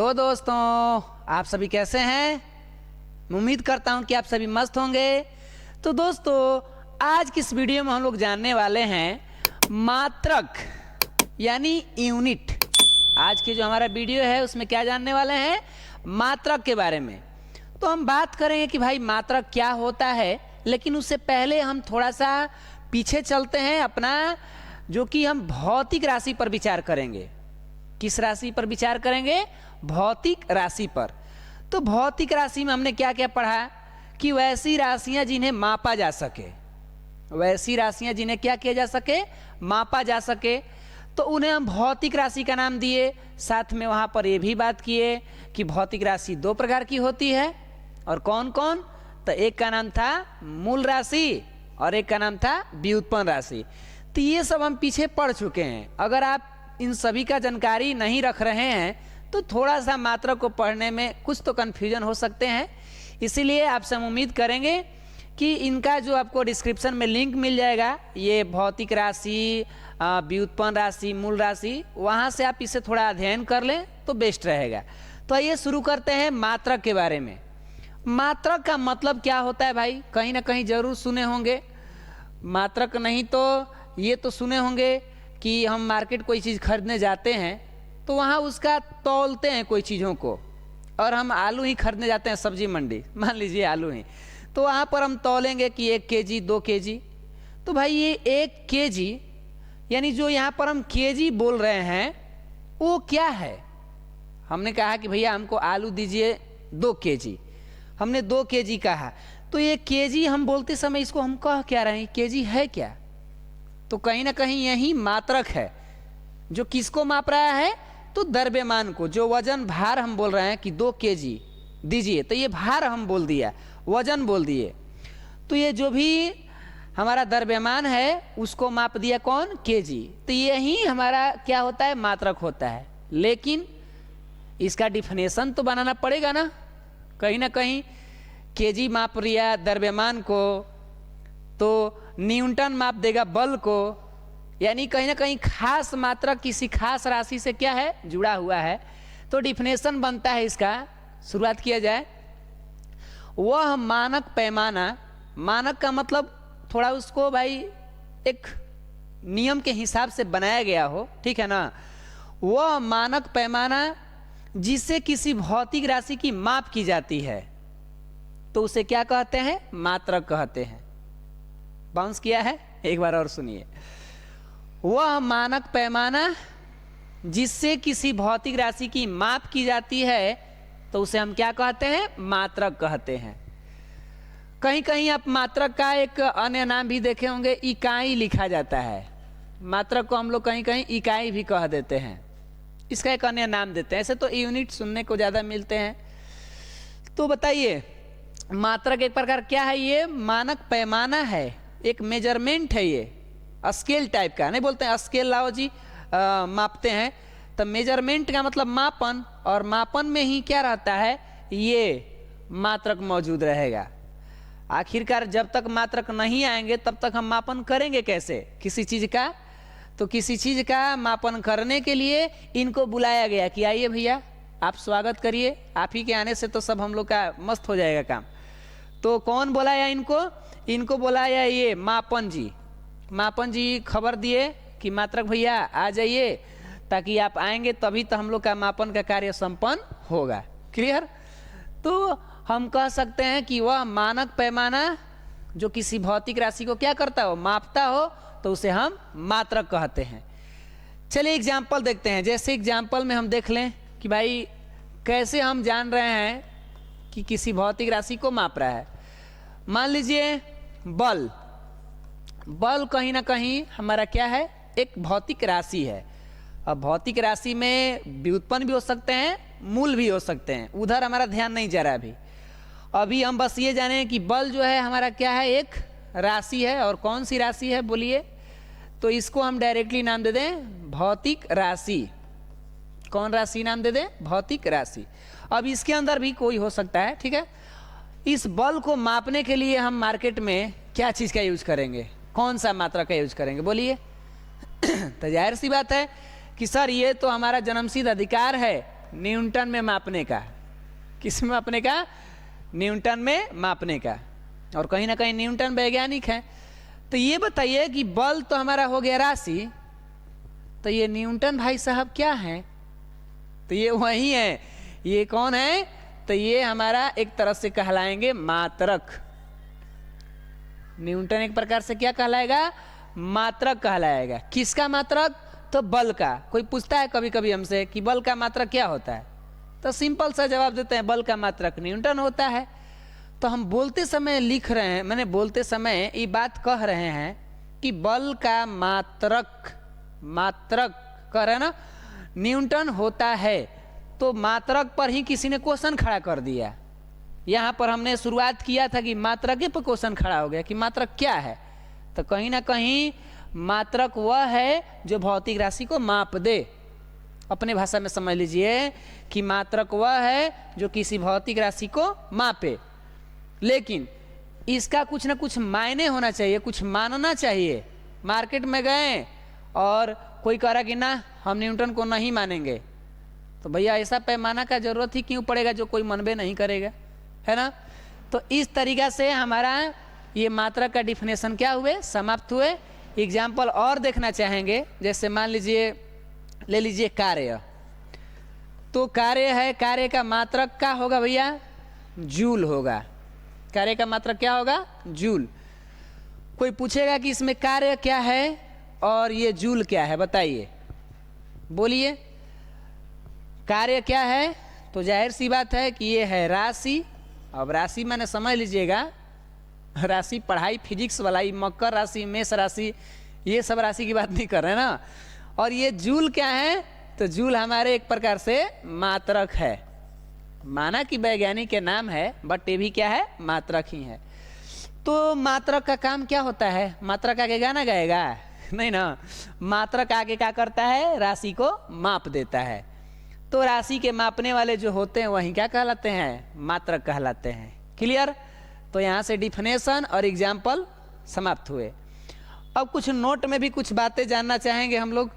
Hello दोस्तों, आप सभी कैसे हैं। उम्मीद करता हूं कि आप सभी मस्त होंगे। तो दोस्तों, आज की इस वीडियो में हम लोग जानने वाले हैं मात्रक यानी यूनिट। आज की जो हमारा वीडियो है उसमें क्या जानने वाले हैं, मात्रक के बारे में। तो हम बात करेंगे कि भाई मात्रक क्या होता है, लेकिन उससे पहले हम थोड़ा सा पीछे चलते हैं अपना, जो कि हम भौतिक राशि पर विचार करेंगे। किस राशि पर विचार करेंगे? भौतिक राशि पर। तो भौतिक राशि में हमने क्या क्या पढ़ा कि वैसी राशियां जिन्हें मापा जा सके, वैसी राशियां जिन्हें क्या किया जा सके, मापा जा सके, तो उन्हें हम भौतिक राशि का नाम दिए। साथ में वहां पर यह भी बात किए कि भौतिक राशि दो प्रकार की होती है, और कौन कौन? तो एक का नाम था मूल राशि और एक का नाम था व्युत्पन्न राशि। तो ये सब हम पीछे पढ़ चुके हैं। अगर आप इन सभी का जानकारी नहीं रख रहे हैं तो थोड़ा सा मात्रक को पढ़ने में कुछ तो कन्फ्यूजन हो सकते हैं। इसीलिए आपसे हम उम्मीद करेंगे कि इनका जो आपको डिस्क्रिप्शन में लिंक मिल जाएगा, ये भौतिक राशि, व्युत्पन्न राशि, मूल राशि, वहाँ से आप इसे थोड़ा अध्ययन कर लें तो बेस्ट रहेगा। तो आइए शुरू करते हैं मात्रक के बारे में। मात्रक का मतलब क्या होता है भाई? कहीं ना कहीं जरूर सुने होंगे। मात्रक नहीं तो ये तो सुने होंगे कि हम मार्केट कोई चीज़ खरीदने जाते हैं तो वहाँ उसका तौलते हैं कोई चीज़ों को, और हम आलू ही खरीदने जाते हैं सब्जी मंडी, मान लीजिए आलू ही, तो वहाँ पर हम तौलेंगे कि 1 केजी 2 केजी। तो भाई ये 1 केजी यानी जो यहाँ पर हम केजी बोल रहे हैं वो क्या है? हमने कहा कि भैया हमको आलू दीजिए 2 केजी, हमने 2 केजी कहा, तो ये केजी हम बोलते समय इसको हम कह क्या रहे हैं, केजी है क्या? तो कहीं ना कहीं यही मात्रक है जो किसको माप रहा है, तो द्रव्यमान को, जो वजन भार हम बोल रहे हैं कि 2 केजी दीजिए, तो ये भार हम बोल दिया, वजन बोल दिए। तो ये जो भी हमारा द्रव्यमान है उसको माप दिया कौन? केजी। तो यही हमारा क्या होता है, मात्रक होता है। लेकिन इसका डिफिनेशन तो बनाना पड़ेगा ना। कहीं ना कहीं केजी माप लिया द्रव्यमान को तो न्यूटन माप देगा बल को, यानी कहीं ना कहीं खास मात्रक किसी खास राशि से क्या है, जुड़ा हुआ है। तो डिफिनेशन बनता है इसका। शुरुआत किया जाए, वह मानक पैमाना, मानक का मतलब थोड़ा उसको भाई एक नियम के हिसाब से बनाया गया हो, ठीक है ना। वह मानक पैमाना जिससे किसी भौतिक राशि की माप की जाती है तो उसे क्या कहते हैं? मात्रक कहते हैं। बाउंस किया है, एक बार और सुनिए। वह मानक पैमाना जिससे किसी भौतिक राशि की माप की जाती है तो उसे हम क्या कहते हैं? मात्रक कहते हैं। कहीं कहीं आप मात्रक का एक अन्य नाम भी देखे होंगे, इकाई लिखा जाता है। मात्रक को हम लोग कहीं कहीं इकाई भी कह देते हैं, इसका एक अन्य नाम देते हैं। ऐसे तो यूनिट सुनने को ज्यादा मिलते हैं। तो बताइए, मात्रक एक प्रकार क्या है? ये मानक पैमाना है, एक मेजरमेंट है, ये स्केल टाइप का। नहीं बोलते हैं स्केल लाओ जी, मापते हैं, तो मेजरमेंट का मतलब मापन, और मापन में ही क्या रहता है, ये मात्रक मौजूद रहेगा। आखिरकार जब तक मात्रक नहीं आएंगे तब तक हम मापन करेंगे कैसे किसी चीज का? तो किसी चीज का मापन करने के लिए इनको बुलाया गया कि आइए भैया आप स्वागत करिए, आप ही के आने से तो सब हम लोग का मस्त हो जाएगा काम। तो कौन बुलाया इनको? इनको बुलाया ये मापन जी। मापन जी खबर दिए कि मात्रक भैया आ जाइए, ताकि आप आएंगे तभी तो हम लोग का मापन का कार्य संपन्न होगा। क्लियर? तो हम कह सकते हैं कि वह मानक पैमाना जो किसी भौतिक राशि को क्या करता हो, मापता हो, तो उसे हम मात्रक कहते हैं। चलिए एग्जाम्पल देखते हैं। जैसे एग्जाम्पल में हम देख लें कि भाई कैसे हम जान रहे हैं कि किसी भौतिक राशि को माप रहा है। मान लीजिए बल। बल कहीं ना कहीं हमारा क्या है, एक भौतिक राशि है। अब भौतिक राशि में व्युत्पन्न भी हो सकते हैं, मूल भी हो सकते हैं, उधर हमारा ध्यान नहीं जा रहा अभी हम बस ये जाने कि बल जो है हमारा क्या है, एक राशि है। और कौन सी राशि है बोलिए? तो इसको हम डायरेक्टली नाम दे दें भौतिक राशि। कौन राशि नाम दे दें? भौतिक राशि। अब इसके अंदर भी कोई हो सकता है, ठीक है। इस बल को मापने के लिए हम मार्केट में क्या चीज का यूज करेंगे, कौन सा मात्रा का यूज करेंगे बोलिए? तो जाहिर सी बात है कि सर ये तो हमारा जन्मसिद्ध अधिकार है न्यूटन में मापने का। किस में मापने का? न्यूटन में मापने का। और कहीं ना कहीं न्यूटन वैज्ञानिक है। तो ये बताइए कि बल तो हमारा हो गया राशि, तो ये न्यूटन भाई साहब क्या है? तो ये वही है। ये कौन है? तो ये हमारा एक तरह से कहलाएंगे मात्रक। न्यूटन एक प्रकार से क्या कहलाएगा? मात्रक कहलाएगा। किसका मात्रक? तो बल का। कोई पूछता है कभी कभी हमसे कि बल का मात्रक क्या होता है, तो सिंपल सा जवाब देते हैं, बल का मात्रक न्यूटन होता है। तो हम बोलते समय लिख रहे हैं, मैंने बोलते समय ये बात कह रहे हैं कि बल का मात्रक, मात्रक कह रहे हैं ना, न्यूटन होता है। तो मात्रक पर ही किसी ने क्वेश्चन खड़ा कर दिया। यहाँ पर हमने शुरुआत किया था कि मात्रक पर क्वेश्चन खड़ा हो गया कि मात्रक क्या है। तो कहीं ना कहीं मात्रक वह है जो भौतिक राशि को माप दे। अपने भाषा में समझ लीजिए कि मात्रक वह है जो किसी भौतिक राशि को मापे, लेकिन इसका कुछ ना कुछ मायने होना चाहिए, कुछ मानना चाहिए। मार्केट में गए और कोई कह रहा कि ना हम न्यूटन को नहीं मानेंगे, तो भैया ऐसा पैमाना का जरूरत ही क्यों पड़ेगा जो कोई मनबे नहीं करेगा, है ना। तो इस तरीका से हमारा ये मात्रक का डिफिनेशन क्या हुए, समाप्त हुए। एग्जाम्पल और देखना चाहेंगे, जैसे मान लीजिए, ले लीजिए कार्य। तो कार्य है, कार्य का मात्रक क्या होगा भैया? जूल होगा। कार्य का मात्रक क्या होगा? जूल। कोई पूछेगा कि इसमें कार्य क्या है और ये जूल क्या है, बताइए, बोलिए। कार्य क्या है? तो जाहिर सी बात है कि ये है राशि। अब राशि मैंने समझ लीजिएगा, राशि पढ़ाई फिजिक्स वाला, ये मकर राशि, मेष राशि, ये सब राशि की बात नहीं कर रहे ना। और ये जूल क्या है? तो जूल हमारे एक प्रकार से मात्रक है। माना कि वैज्ञानिक के नाम है, बट ये भी क्या है? मात्रक ही है। तो मात्रक का काम क्या होता है? मात्रक आगे गाना गाएगा? नहीं ना। मात्रक आगे क्या करता है? राशि को माप देता है। तो राशि के मापने वाले जो होते हैं वही क्या कहलाते हैं? मात्रक कहलाते हैं। क्लियर? तो यहाँ से डिफिनेशन और एग्जाम्पल समाप्त हुए। अब कुछ नोट में भी कुछ बातें जानना चाहेंगे हम लोग।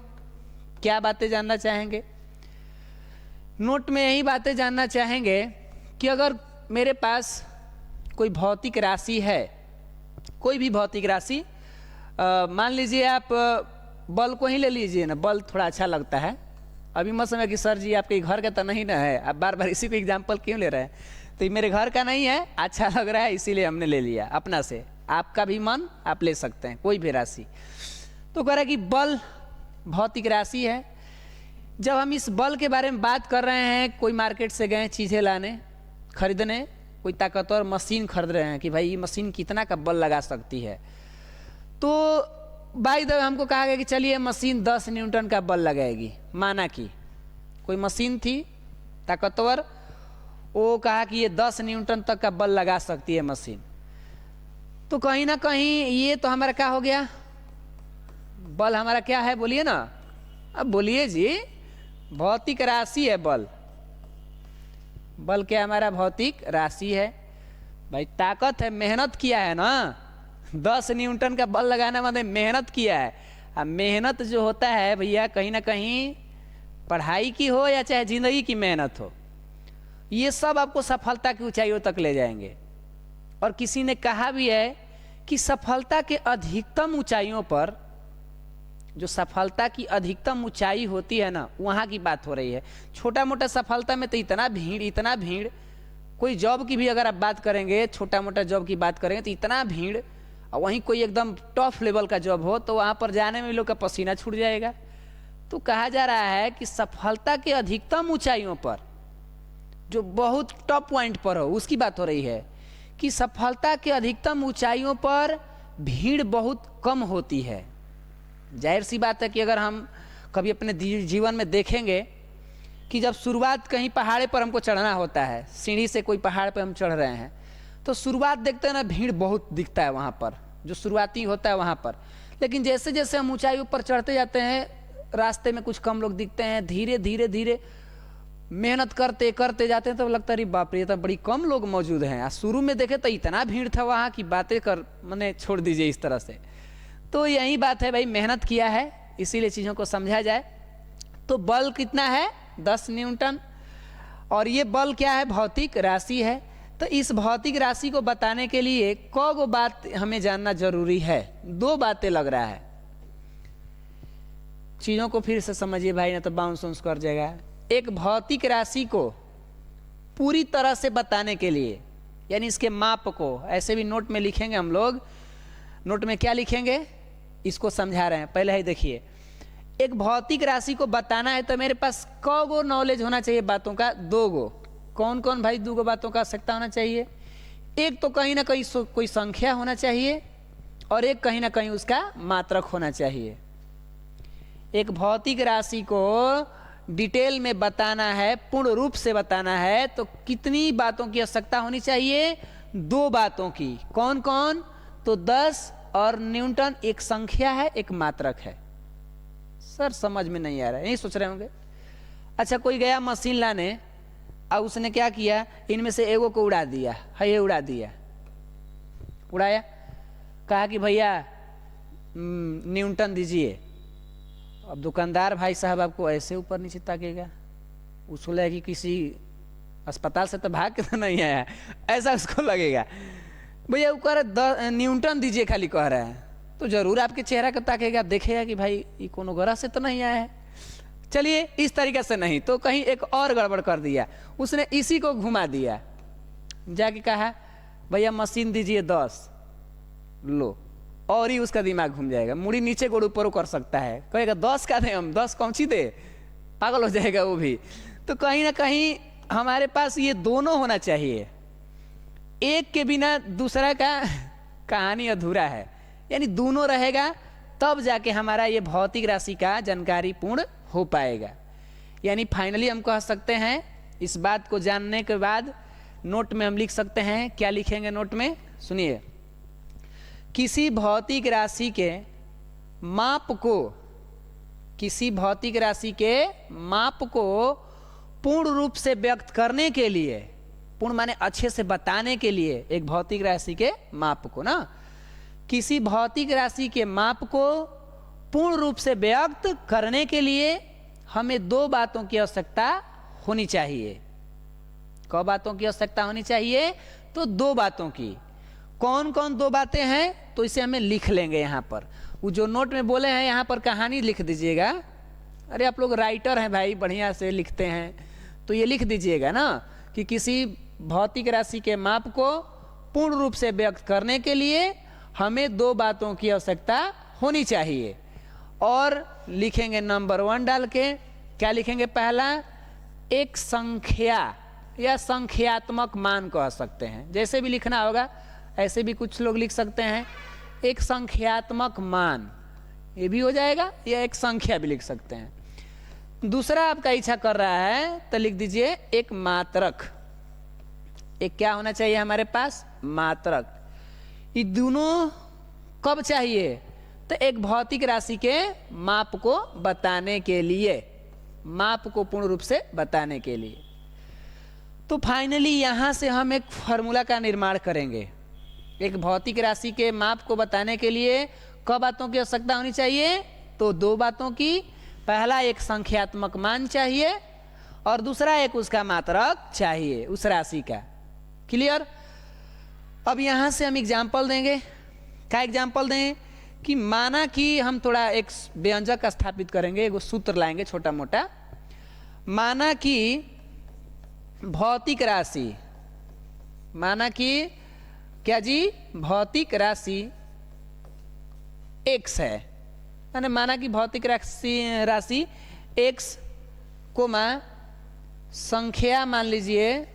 क्या बातें जानना चाहेंगे? नोट में यही बातें जानना चाहेंगे कि अगर मेरे पास कोई भौतिक राशि है, कोई भी भौतिक राशि, मान लीजिए आप बल को ही ले लीजिए ना, बल थोड़ा अच्छा लगता है। अभी मत समझ कि सर जी आपके घर का तो नहीं ना है, आप बार बार इसी को एग्जाम्पल क्यों ले रहे हैं। तो ये मेरे घर का नहीं है, अच्छा लग रहा है इसीलिए हमने ले लिया अपना से। आपका भी मन आप ले सकते हैं, कोई भी राशि। तो कह रहा है कि बल भौतिक राशि है। जब हम इस बल के बारे में बात कर रहे हैं, कोई मार्केट से गए चीज़ें लाने, खरीदने, कोई ताकतवर मशीन खरीद रहे हैं कि भाई ये मशीन कितना का बल लगा सकती है। तो बाई द वे हमको कहा गया कि चलिए मशीन 10 न्यूटन का बल लगाएगी। माना कि कोई मशीन थी ताकतवर, वो कहा कि ये 10 न्यूटन तक का बल लगा सकती है मशीन। तो कहीं ना कहीं ये तो हमारा क्या हो गया? बल हमारा क्या है, बोलिए ना। अब बोलिए जी, भौतिक राशि है बल। बल क्या हमारा? भौतिक राशि है। भाई ताकत है, मेहनत किया है ना। 10 न्यूटन का बल लगाना मतलब मेहनत किया है। अब मेहनत जो होता है भैया, कहीं ना कहीं पढ़ाई की हो या चाहे जिंदगी की मेहनत हो, ये सब आपको सफलता की ऊंचाइयों तक ले जाएंगे। और किसी ने कहा भी है कि सफलता के अधिकतम ऊंचाइयों पर, जो सफलता की अधिकतम ऊंचाई होती है ना, वहाँ की बात हो रही है। छोटा मोटा सफलता में तो इतना भीड़, इतना भीड़। कोई जॉब की भी अगर आप बात करेंगे, छोटा मोटा जॉब की बात करेंगे तो इतना भीड़, और वहीं कोई एकदम टॉप लेवल का जॉब हो तो वहाँ पर जाने में लोग का पसीना छूट जाएगा। तो कहा जा रहा है कि सफलता के अधिकतम ऊंचाइयों पर, जो बहुत टॉप पॉइंट पर हो, उसकी बात हो रही है कि सफलता के अधिकतम ऊंचाइयों पर भीड़ बहुत कम होती है। जाहिर सी बात है कि अगर हम कभी अपने जीवन में देखेंगे कि जब शुरुआत कहीं पहाड़े पर हमको चढ़ना होता है, सीढ़ी से कोई पहाड़ पर हम चढ़ रहे हैं, तो शुरुआत देखते हैं ना, भीड़ बहुत दिखता है वहाँ पर, जो शुरुआती होता है वहाँ पर। लेकिन जैसे जैसे हम ऊंचाई ऊपर चढ़ते जाते हैं, रास्ते में कुछ कम लोग दिखते हैं। धीरे धीरे धीरे मेहनत करते करते जाते हैं तो लगता है बाप रे, ये तो बड़ी कम लोग मौजूद हैं। शुरू में देखे तो इतना भीड़ था वहाँ की बातें कर मैंने छोड़ दीजिए इस तरह से। तो यही बात है भाई, मेहनत किया है इसीलिए चीज़ों को समझा जाए। तो बल कितना है? 10 न्यूटन। और ये बल क्या है? भौतिक राशि है। तो इस भौतिक राशि को बताने के लिए कौ बात हमें जानना जरूरी है? 2 बातें लग रहा है। चीजों को फिर से समझिए भाई, ना तो बाउंस कर जाएगा। एक भौतिक राशि को पूरी तरह से बताने के लिए, यानी इसके माप को, ऐसे भी नोट में लिखेंगे हम लोग। नोट में क्या लिखेंगे इसको समझा रहे हैं। पहले ही देखिए, एक भौतिक राशि को बताना है तो मेरे पास कौ गो नॉलेज होना चाहिए बातों का? 2 गो। कौन कौन भाई 2 गो बातों का आवश्यकता होना चाहिए? एक तो कहीं ना कहीं कोई संख्या होना चाहिए, और एक कहीं ना कहीं उसका मात्रक होना चाहिए। एक भौतिक राशि को डिटेल में बताना है, पूर्ण रूप से बताना है, तो कितनी बातों की आवश्यकता होनी चाहिए? 2 बातों की। कौन कौन? तो 10 और न्यूटन एक संख्या है, एक मात्रक है। सर समझ में नहीं आ रहा है, यही सोच रहे होंगे। अच्छा, कोई गया मशीन लाने और उसने क्या किया? इनमें से एगो को उड़ा दिया है, ये उड़ा दिया, उड़ाया, कहा कि भैया न्यूटन दीजिए। अब दुकानदार भाई साहब आपको ऐसे ऊपर नीचे ताकेगा, उसको लगेगा कि किसी अस्पताल से तो भाग के तो नहीं आया, ऐसा उसको लगेगा। भैया वो कह रहे न्यूटन दीजिए खाली कह रहा है, तो जरूर आपके चेहरा को ताकेगा, देखेगा कि भाई ये कोनो ग्रह से तो नहीं आया है। चलिए इस तरीके से नहीं तो कहीं एक और गड़बड़ कर दिया, उसने इसी को घुमा दिया, जाके कहा भैया मशीन दीजिए 10, लो, और ही उसका दिमाग घूम जाएगा। मुड़ी नीचे गोड़ ऊपर कर सकता है, कहेगा 10 का दे, हम 10 कौन सी दे, पागल हो जाएगा वो भी। तो कहीं ना कहीं हमारे पास ये दोनों होना चाहिए, एक के बिना दूसरा का कहानी अधूरा है। यानी दोनों रहेगा तब जाके हमारा ये भौतिक राशि का जानकारी पूर्ण हो पाएगा। यानी फाइनली हम कह सकते हैं, इस बात को जानने के बाद नोट में हम लिख सकते हैं, क्या लिखेंगे नोट में? सुनिए, किसी भौतिक राशि के माप को, किसी भौतिक राशि के माप को पूर्ण रूप से व्यक्त करने के लिए, पूर्ण माने अच्छे से बताने के लिए, एक भौतिक राशि के माप को ना, किसी भौतिक राशि के माप को पूर्ण रूप से व्यक्त करने के लिए हमें 2 बातों की आवश्यकता होनी चाहिए। कौ बातों की आवश्यकता होनी चाहिए? तो 2 बातों की। कौन कौन 2 बातें हैं? तो इसे हमें लिख लेंगे यहाँ पर। वो जो नोट में बोले हैं यहाँ पर कहानी लिख दीजिएगा। अरे आप लोग राइटर हैं भाई, बढ़िया से लिखते हैं, तो ये लिख दीजिएगा ना कि किसी भौतिक राशि के माप को पूर्ण रूप से व्यक्त करने के लिए हमें 2 बातों की आवश्यकता होनी चाहिए। और लिखेंगे नंबर 1 डाल के, क्या लिखेंगे? पहला, एक संख्या या संख्यात्मक मान कह सकते हैं, जैसे भी लिखना होगा ऐसे भी कुछ लोग लिख सकते हैं। एक संख्यात्मक मान, ये भी हो जाएगा, या एक संख्या भी लिख सकते हैं। दूसरा आपका इच्छा कर रहा है तो लिख दीजिए एक मात्रक। एक क्या होना चाहिए हमारे पास? मात्रक। ये दोनों कब चाहिए? तो एक भौतिक राशि के माप को बताने के लिए, माप को पूर्ण रूप से बताने के लिए। तो फाइनली यहां से हम एक फॉर्मूला का निर्माण करेंगे। एक भौतिक राशि के माप को बताने के लिए कब बातों की आवश्यकता होनी चाहिए? तो 2 बातों की। पहला, एक संख्यात्मक मान चाहिए, और दूसरा एक उसका मात्रक चाहिए उस राशि का। क्लियर? अब यहां से हम एग्जाम्पल देंगे। क्या एग्जाम्पल दें? कि माना कि हम थोड़ा एक व्यंजक स्थापित करेंगे, एक सूत्र लाएंगे छोटा मोटा। माना कि भौतिक राशि, माना कि क्या जी? भौतिक राशि x है, मैंने माना कि भौतिक राशि x को संख्या मान लीजिए,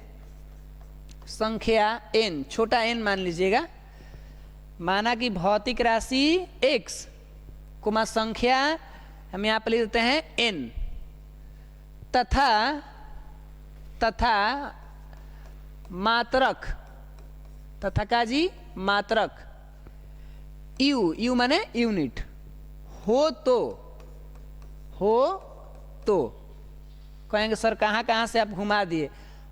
संख्या n, छोटा n मान लीजिएगा। माना कि भौतिक राशि x को संख्या हम यहाँ पर लिख देते हैं n, तथा मात्रक, तथा का जी? मात्रक u माने यूनिट हो तो कहेंगे सर कहाँ कहाँ से आप घुमा दिए,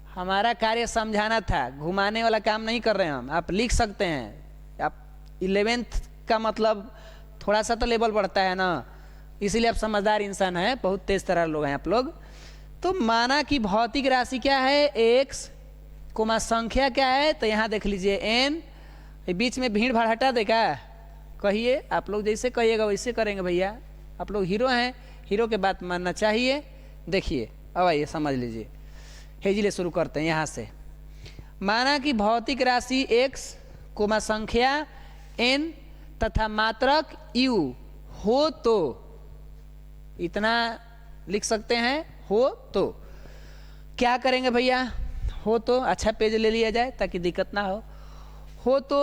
हमारा कार्य समझाना था, घुमाने वाला काम नहीं कर रहे हैं हम। आप लिख सकते हैं, आप 11th का मतलब थोड़ा सा तो लेवल बढ़ता है ना, इसीलिए आप समझदार इंसान हैं, बहुत तेज तरह लोग हैं आप लोग। तो माना कि भौतिक राशि क्या है x, कोमा संख्या क्या है, तो यहाँ देख लीजिए n, बीच में भीड़ भाड़ हटा देगा, कहिए आप लोग जैसे कहिएगा वैसे करेंगे भैया, आप लोग हीरो हैं, हीरो के बात मानना चाहिए। देखिए अब आइए समझ लीजिए, हेजिले शुरू करते हैं यहाँ से। माना कि भौतिक राशि x, कोमा संख्या n तथा मात्रक u हो तो, इतना लिख सकते हैं, हो तो क्या करेंगे भैया, हो तो अच्छा पेज ले लिया जाए ताकि दिक्कत ना हो तो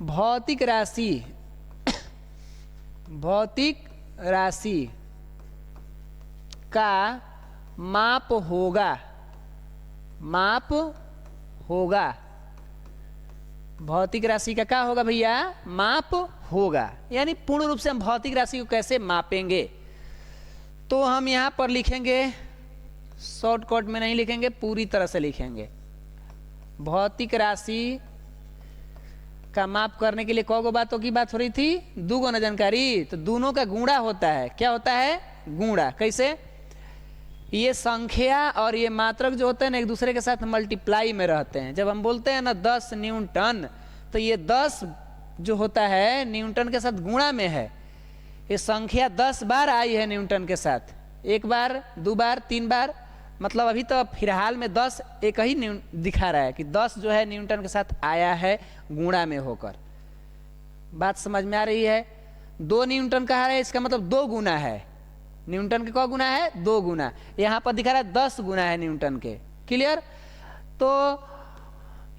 भौतिक राशि भौतिक राशि का माप होगा, माप होगा, भौतिक राशि का क्या होगा भैया, माप होगा। यानी पूर्ण रूप से हम भौतिक राशि को कैसे मापेंगे, तो हम यहाँ पर लिखेंगे, शॉर्टकट में नहीं लिखेंगे, पूरी तरह से लिखेंगे। भौतिक राशि का माप करने के लिए कौगो बातों की बात हो रही थी, दूगो न जानकारी, तो दोनों का गुणा होता है। क्या होता है, गुणा। कैसे, ये संख्या और ये मात्रक जो होते हैं ना एक दूसरे के साथ मल्टीप्लाई में रहते हैं। जब हम बोलते हैं ना 10 न्यूटन, तो ये 10 जो होता है न्यूटन के साथ गुणा में है। ये संख्या 10 बार आई है न्यूटन के साथ, एक बार, 2 बार, 3 बार, मतलब अभी तो फिलहाल में 10 एक ही दिखा रहा है कि 10 जो है न्यूटन के साथ आया है गुणा में होकर। बात समझ में आ रही है। 2 न्यूटन कहा है, इसका मतलब 2 गुना है। न्यूटन के क्या गुना है, 2 गुना। यहाँ पर दिखा रहा है 10 गुना है न्यूटन के। क्लियर। तो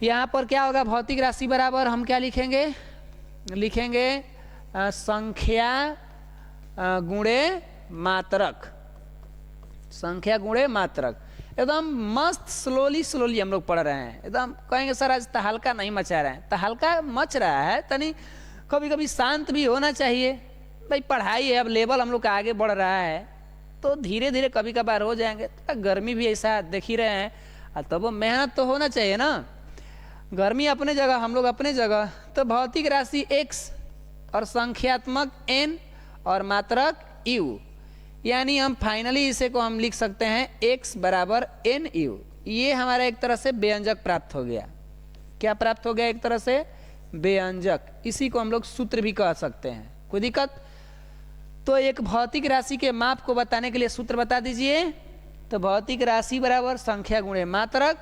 यहाँ पर क्या होगा, भौतिक राशि बराबर हम क्या लिखेंगे, लिखेंगे संख्या गुणे मात्रक, संख्या गुणे मात्रक। एकदम मस्त स्लोली हम लोग पढ़ रहे हैं। एकदम कहेंगे सर आज तहलका नहीं मचा रहे हैं, तहलका मच रहा है, तनी कभी कभी शांत भी होना चाहिए भाई। पढ़ाई है, अब लेवल हम लोग का आगे बढ़ रहा है, तो धीरे धीरे कभी कभार हो जाएंगे। तो गर्मी भी ऐसा देख ही रहे हैं, तब वो मेहनत तो होना चाहिए ना। गर्मी अपने जगह, हम लोग अपने जगह। तो भौतिक राशि x और संख्यात्मक n और मात्रक u, यानी हम फाइनली इसे को हम लिख सकते हैं x बराबर n u। ये हमारा एक तरह से व्यंजक प्राप्त हो गया। क्या प्राप्त हो गया, एक तरह से व्यंजक। इसी को हम लोग सूत्र भी कह सकते हैं, कोई दिक्कत। तो एक भौतिक राशि के माप को बताने के लिए सूत्र बता दीजिए। तो भौतिक राशि बराबर संख्या गुणे मात्रक,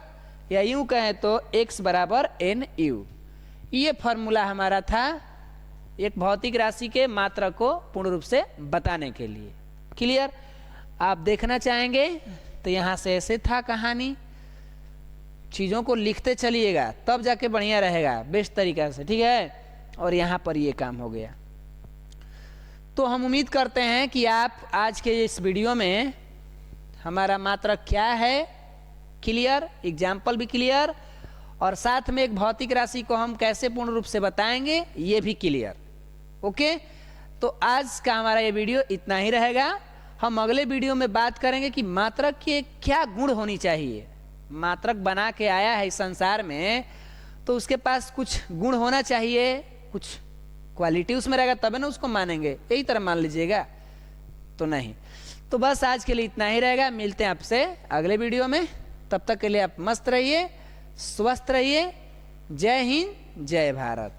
या यूं कहें तो x बराबर n u। ये फॉर्मूला हमारा था एक भौतिक राशि के मात्रक को पूर्ण रूप से बताने के लिए। क्लियर। आप देखना चाहेंगे तो यहाँ से ऐसे था कहानी, चीज़ों को लिखते चलिएगा तब जाके बढ़िया रहेगा, बेस्ट तरीका से, ठीक है। और यहाँ पर ये काम हो गया। तो हम उम्मीद करते हैं कि आप आज के इस वीडियो में हमारा मात्रक क्या है क्लियर, एग्जाम्पल भी क्लियर, और साथ में एक भौतिक राशि को हम कैसे पूर्ण रूप से बताएंगे ये भी क्लियर। ओके, तो आज का हमारा ये वीडियो इतना ही रहेगा। हम अगले वीडियो में बात करेंगे कि मात्रक के क्या गुण होनी चाहिए। मात्रक बना के आया है इस संसार में, तो उसके पास कुछ गुण होना चाहिए, कुछ क्वालिटी उसमें रहेगा तब ना उसको मानेंगे। यही तरह मान लीजिएगा तो नहीं। तो बस आज के लिए इतना ही रहेगा। मिलते हैं आपसे अगले वीडियो में। तब तक के लिए आप मस्त रहिए, स्वस्थ रहिए। जय हिंद, जय भारत।